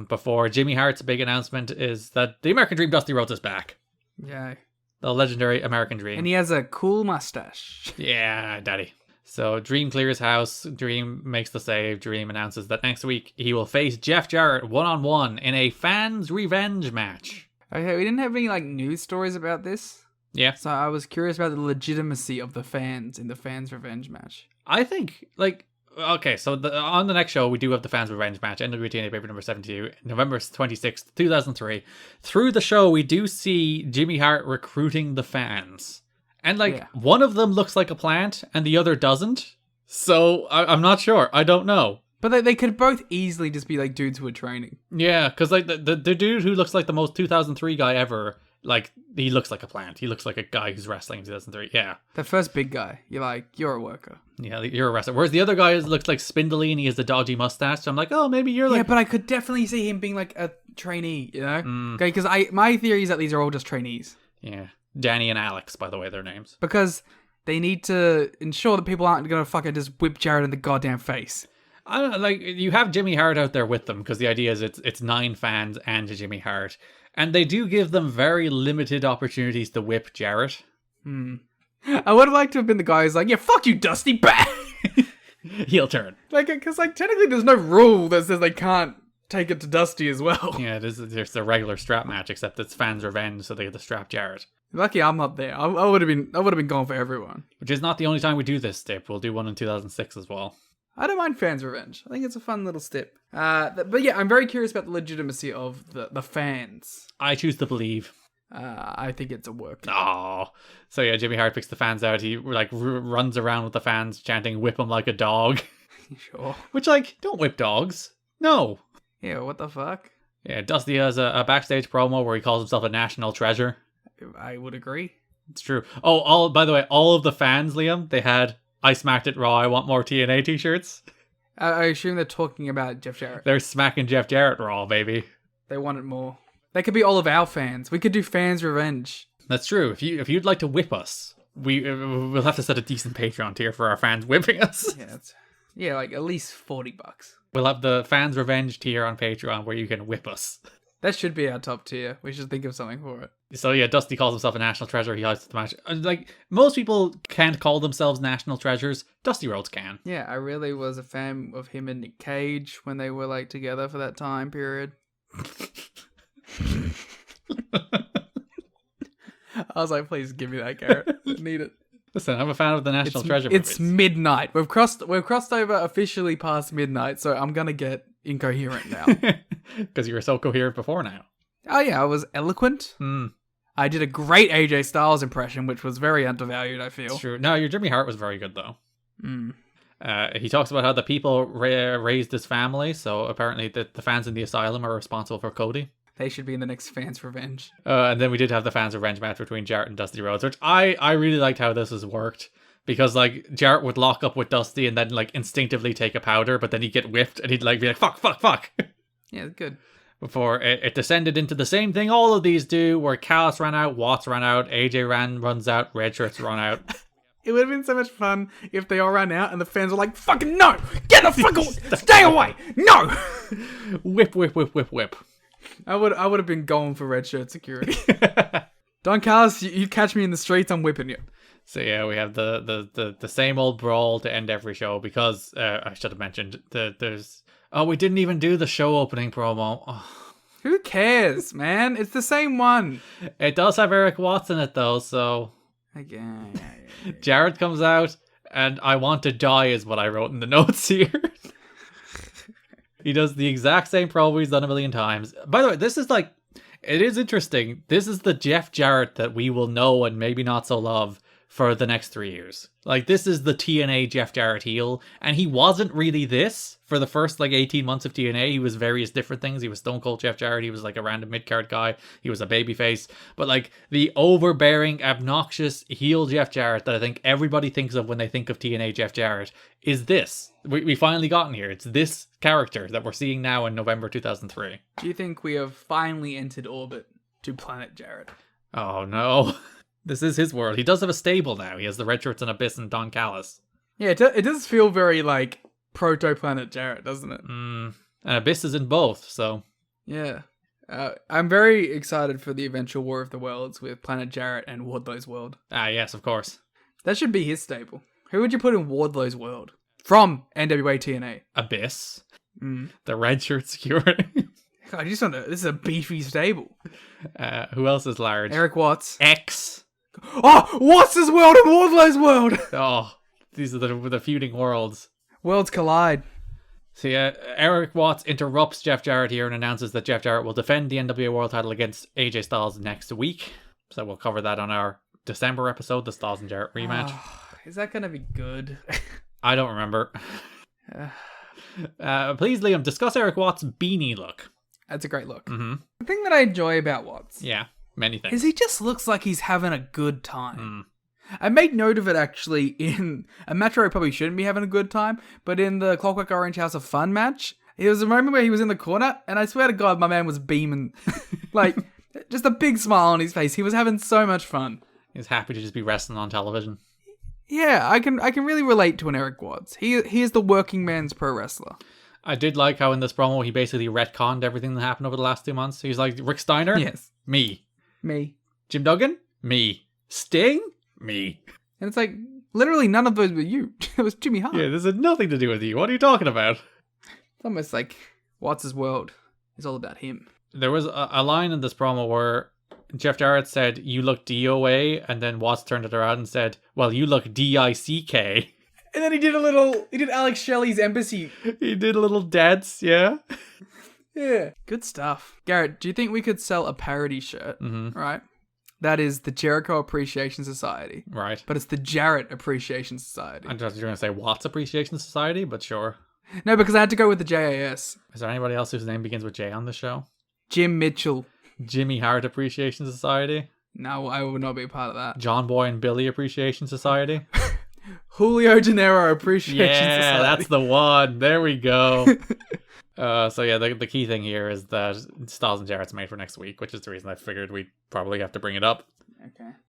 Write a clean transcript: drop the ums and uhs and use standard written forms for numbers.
before Jimmy Hart's big announcement is that the American Dream Dusty Rhodes is back. Yeah. The legendary American Dream. And he has a cool mustache. Yeah, daddy. So Dream clears house. Dream makes the save. Dream announces that next week he will face Jeff Jarrett one-on-one in a fans' revenge match. Okay, we didn't have any news stories about this. Yeah. So I was curious about the legitimacy of the fans in the fans' revenge match. I think, okay, so on the next show, we do have the fans' revenge match, NWA-TNA paper number 72, November 26th, 2003. Through the show, we do see Jimmy Hart recruiting the fans. And, one of them looks like a plant, and the other doesn't. So, I'm not sure. I don't know. But they could both easily just be, dudes who are training. Yeah, because, the dude who looks like the most 2003 guy ever, he looks like a plant. He looks like a guy who's wrestling in 2003. Yeah. The first big guy, you're a worker. Yeah, you're a wrestler. Whereas the other guy looks like spindly and he has a dodgy mustache. So I'm like, oh, maybe you're Yeah, but I could definitely see him being a trainee, you know? Okay, because my theory is that these are all just trainees. Yeah. Danny and Alex, by the way, their names. Because they need to ensure that people aren't going to fucking just whip Jarrett in the goddamn face. I don't know, you have Jimmy Hart out there with them because the idea is it's 9 fans and Jimmy Hart. And they do give them very limited opportunities to whip Jarrett. I would have liked to have been the guy who's yeah, fuck you, Dusty, bang! Heel turn. Because technically there's no rule that says they can't take it to Dusty as well. Yeah, there's a regular strap match, except it's fans' revenge, so they get to strap Jarrett. Lucky I'm not there. I would have been going for everyone. Which is not the only time we do this stip. We'll do one in 2006 as well. I don't mind fans' revenge. I think it's a fun little stip. But yeah, I'm very curious about the legitimacy of the fans. I choose to believe. I think it's a work. Oh. So yeah, Jimmy Hart picks the fans out. He runs around with the fans chanting, whip him like a dog. Sure. Which don't whip dogs. No. Yeah, what the fuck? Yeah, Dusty has a backstage promo where he calls himself a national treasure. I would agree. It's true. Oh, by the way, all of the fans, Liam, they had I smacked it raw, I want more TNA t-shirts. I assume they're talking about Jeff Jarrett. They're smacking Jeff Jarrett raw, baby. They want it more. They could be all of our fans. We could do fans' revenge. That's true. If you'd like to whip us, we'll have to set a decent Patreon tier for our fans whipping us. Yeah, at least $40. We'll have the fans' revenge tier on Patreon where you can whip us. That should be our top tier. We should think of something for it. So yeah, Dusty calls himself a national treasure. He hides the match. Most people can't call themselves national treasures. Dusty Rhodes can. Yeah, I really was a fan of him and Nick Cage when they were together for that time period. I was like, please give me that, Garrett. I need it. Listen, I'm a fan of the national treasure movies. It's midnight. We've crossed over officially past midnight, so I'm gonna get incoherent now. Because you were so coherent before now. Oh yeah, I was eloquent. I did a great AJ Styles impression, which was very undervalued, I feel. It's true. No, your Jimmy Hart was very good, though. He talks about how the people raised his family, so apparently the fans in the asylum are responsible for Cody. They should be in the next fans' revenge. And then we did have the fans' revenge match between Jarrett and Dusty Rhodes, which I really liked how this has worked. Because, Jarrett would lock up with Dusty and then, instinctively take a powder, but then he'd get whiffed and he'd, be like, fuck. Yeah, good. Before it descended into the same thing all of these do, where Callis ran out, Watts ran out, AJ runs out, Red Shirts run out. It would have been so much fun if they all ran out and the fans were like, fucking no! Get the fuck away! Stay away! No! Whip. I would have been going for red shirt security. Don Callis, you catch me in the streets, I'm whipping you. So yeah, we have the same old brawl to end every show because I should have mentioned we didn't even do the show opening promo. Oh. Who cares, man? It's the same one. It does have Eric Watts in it though, so again, Jarrett comes out and I want to die is what I wrote in the notes here. He does the exact same promo he's done a million times. By the way, this is it is interesting. This is the Jeff Jarrett that we will know and maybe not so love for the next 3 years. This is the TNA Jeff Jarrett heel, and he wasn't really this for the first 18 months of TNA. He was various different things. He was Stone Cold Jeff Jarrett. He was a random mid-card guy. He was a babyface. But the overbearing, obnoxious heel Jeff Jarrett that I think everybody thinks of when they think of TNA Jeff Jarrett is this. We finally gotten here. It's this character that we're seeing now in November 2003. Do you think we have finally entered orbit to Planet Jarrett? Oh no. This is his world. He does have a stable now. He has the Red Shirts and Abyss and Don Callis. Yeah, it does feel very proto-Planet Jarrett, doesn't it? And Abyss is in both, so... Yeah. I'm very excited for the eventual War of the Worlds with Planet Jarrett and Wardlow's World. Ah, yes, of course. That should be his stable. Who would you put in Wardlow's World? From NWA-TNA. Abyss. Mm. The red shirt security. I just want to... This is a beefy stable. Who else is large? Eric Watts. X. Oh! Watts' World and Wardlow's World! Oh, these are the feuding worlds. Worlds collide. So yeah, Eric Watts interrupts Jeff Jarrett here and announces that Jeff Jarrett will defend the NWA World title against AJ Styles next week. So we'll cover that on our December episode, the Styles and Jarrett rematch. Is that going to be good? I don't remember. Please, Liam, discuss Eric Watts' beanie look. That's a great look. Mm-hmm. The thing that I enjoy about Watts Yeah, many things. is he just looks like he's having a good time. I made note of it actually in a match where I probably shouldn't be having a good time, but in the Clockwork Orange House of Fun match, there was a moment where he was in the corner, and I swear to God, my man was beaming. Like, just a big smile on his face. He was having so much fun. He's happy to just be wrestling on television. Yeah, I can really relate to an Eric Watts. He is the working man's pro wrestler. I did like how in this promo he basically retconned everything that happened over the last 2 months. He's like, Rick Steiner? Yes. Me. Me. Jim Duggan? Me. Sting? Me. And it's like, literally none of those were you. It was Jimmy Hart. Yeah, this had nothing to do with you. What are you talking about? It's almost like Watts' world is all about him. There was a line in this promo where Jeff Jarrett said, "You look DOA," and then Watts turned it around and said, "Well, you look DICK." And then he did Alex Shelley's embassy. He did a little dance, yeah. Yeah. Good stuff. Garrett, do you think we could sell a parody shirt? Mm-hmm. Right? That is the Jericho Appreciation Society. Right. But it's the Jarrett Appreciation Society. I thought you were going to say Watts Appreciation Society, but sure. No, because I had to go with the JAS. Is there anybody else whose name begins with J on the show? Jim Mitchell. Jimmy Hart Appreciation Society? No, I would not be a part of that. John Boy and Billy Appreciation Society? Julio Gennaro Appreciation Society. Yeah, that's the one. There we go. So yeah, the key thing here is that Styles and Jarrett's made for next week, which is the reason I figured we'd probably have to bring it up. Okay.